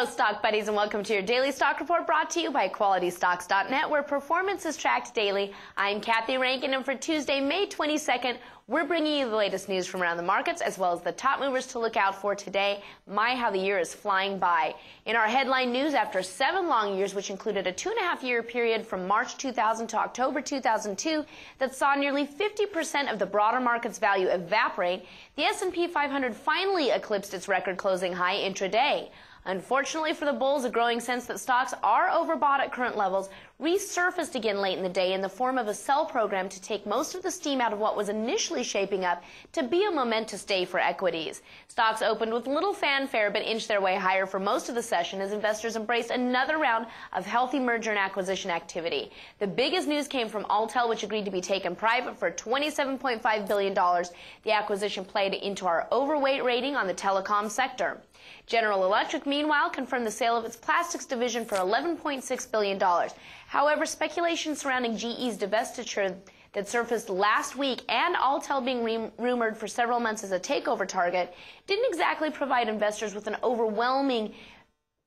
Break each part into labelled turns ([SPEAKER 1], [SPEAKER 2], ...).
[SPEAKER 1] Stock Buddies, and welcome to your Daily Stock Report brought to you by QualityStocks.net, where performance is tracked daily. I'm Cathy Rankin, and for Tuesday, May 22nd, we're bringing you the latest news from around the markets, as well as the top movers to look out for today. My, how the year is flying by. In our headline news, after 7 long years, which included a 2.5-year period from March 2000 to October 2002, that saw nearly 50% of the broader market's value evaporate, the S&P 500 finally eclipsed its record closing high intraday. Unfortunately for the bulls, a growing sense that stocks are overbought at current levels resurfaced again late in the day in the form of a sell program to take most of the steam out of what was initially shaping up to be a momentous day for equities. Stocks opened with little fanfare but inched their way higher for most of the session as investors embraced another round of healthy merger and acquisition activity. The biggest news came from Alltel, which agreed to be taken private for $27.5 billion. The acquisition played into our overweight rating on the telecom sector. General Electric, meanwhile, confirmed the sale of its plastics division for $11.6 billion. However, speculation surrounding GE's divestiture that surfaced last week and Alltel being rumored for several months as a takeover target didn't exactly provide investors with an overwhelming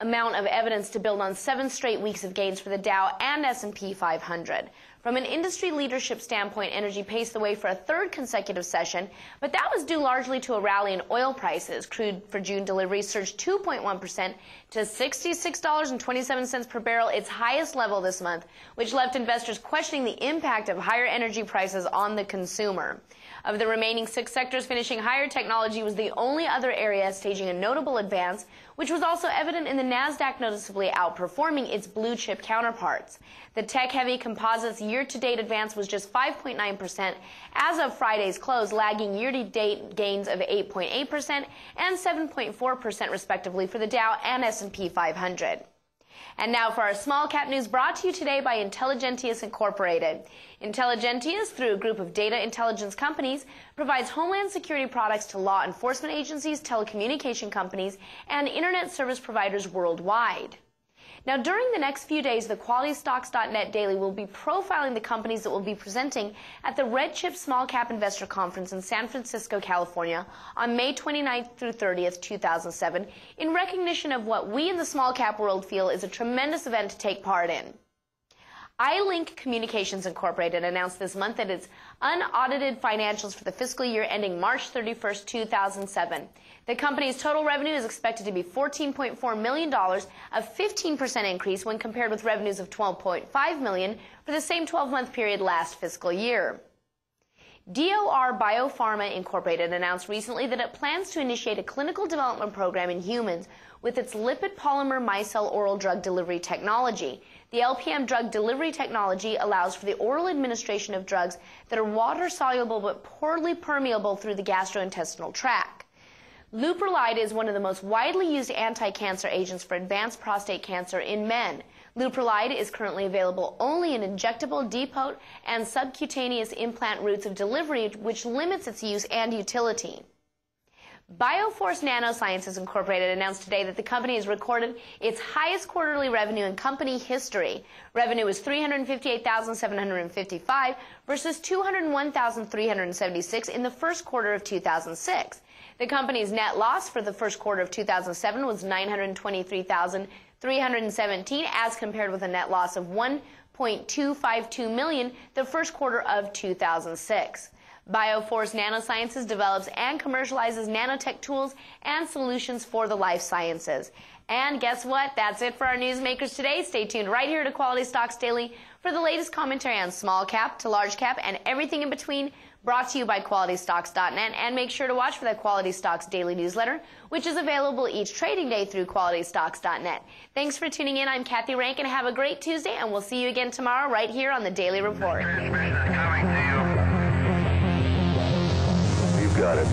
[SPEAKER 1] amount of evidence to build on 7 straight weeks of gains for the Dow and S&P 500. From an industry leadership standpoint, energy paced the way for a 3rd consecutive session, but that was due largely to a rally in oil prices. Crude for June deliveries surged 2.1% to $66.27 per barrel, its highest level this month, which left investors questioning the impact of higher energy prices on the consumer. Of the remaining 6 sectors finishing higher, technology was the only other area staging a notable advance, which was also evident in the NASDAQ noticeably outperforming its blue-chip counterparts. The tech-heavy composites year-to-date advance was just 5.9% as of Friday's close, lagging year-to-date gains of 8.8% and 7.4% respectively for the Dow and S&P 500. And now for our small cap news brought to you today by Intelligentias Incorporated. Intelligentias, through a group of data intelligence companies, provides homeland security products to law enforcement agencies, telecommunication companies, and internet service providers worldwide. Now, during the next few days, the QualityStocks.net Daily will be profiling the companies that will be presenting at the Red Chip Small Cap Investor Conference in San Francisco, California on May 29th through 30th, 2007, in recognition of what we in the small cap world feel is a tremendous event to take part in. iLink Communications Incorporated announced this month that its unaudited financials for the fiscal year ending March 31st, 2007. The company's total revenue is expected to be $14.4 million, a 15% increase when compared with revenues of $12.5 million for the same 12-month period last fiscal year. DOR Biopharma Incorporated announced recently that it plans to initiate a clinical development program in humans with its lipid polymer micelle oral drug delivery technology. The LPM drug delivery technology allows for the oral administration of drugs that are water-soluble but poorly permeable through the gastrointestinal tract. Leuprolide is one of the most widely used anti-cancer agents for advanced prostate cancer in men. Leuprolide is currently available only in injectable, depot, and subcutaneous implant routes of delivery, which limits its use and utility. Bioforce Nanosciences Incorporated announced today that the company has recorded its highest quarterly revenue in company history. Revenue was $358,755 versus $201,376 in the first quarter of 2006. The company's net loss for the first quarter of 2007 was $923,317 as compared with a net loss of $1.252 million the first quarter of 2006. Bioforce Nanosciences develops and commercializes nanotech tools and solutions for the life sciences. And guess what? That's it for our newsmakers today. Stay tuned right here to Quality Stocks Daily for the latest commentary on small cap to large cap and everything in between, brought to you by QualityStocks.net. And make sure to watch for the Quality Stocks Daily newsletter, which is available each trading day through QualityStocks.net. Thanks for tuning in. I'm Cathy Rankin. Have a great Tuesday, and we'll see you again tomorrow right here on the Daily Report.
[SPEAKER 2] You've got it.